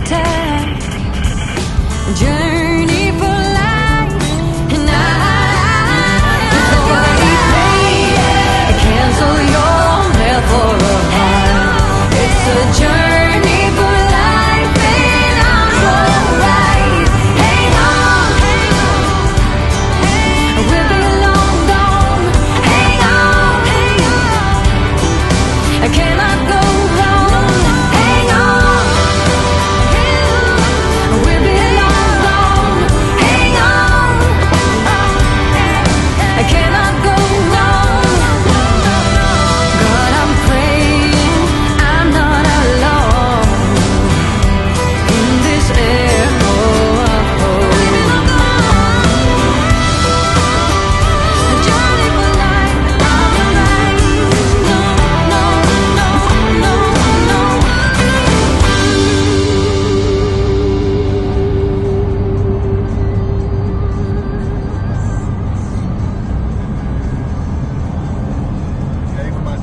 time. Journey for life, and cancel your hair for a while. It's a journey for life, and I'm alright. Hang on, we'll be long gone. Hang on, I cannot go wrong. Hang on, we'll be long gone. Hang on, I cannot go wrong. God, I'm praying I'm not alone in this air. A journey for life, I'm alright. No, no, no, no, no. Okay, come on.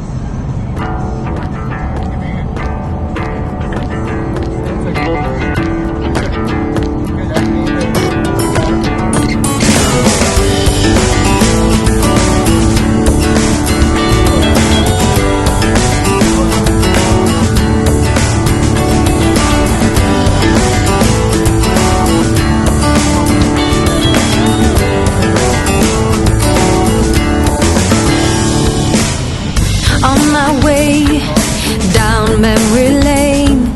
On my way down memory lane,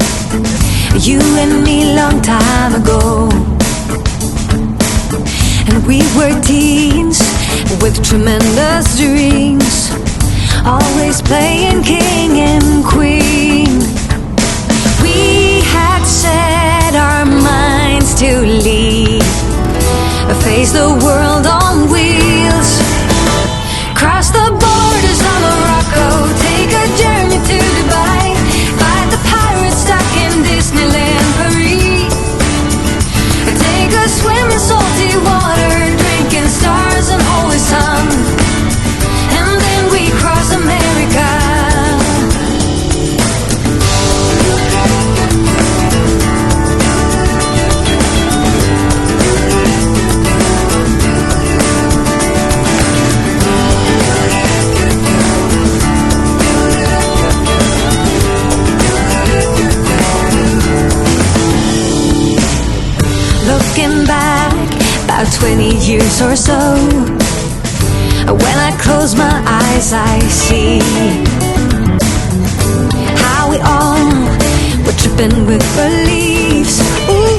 you and me long time ago, and we were teens with tremendous dreams, always playing king and queen. We had set our minds to leave, face the world on wheels, cross the borders of Morocco, take a journey to Dubai, fight the pirates stuck in Disneyland Paris, take a swim in salty water, drinking stars and holy sun, and then we cross America. Looking back about 20 years or so, when I close my eyes I see how we all were tripping with beliefs. Ooh.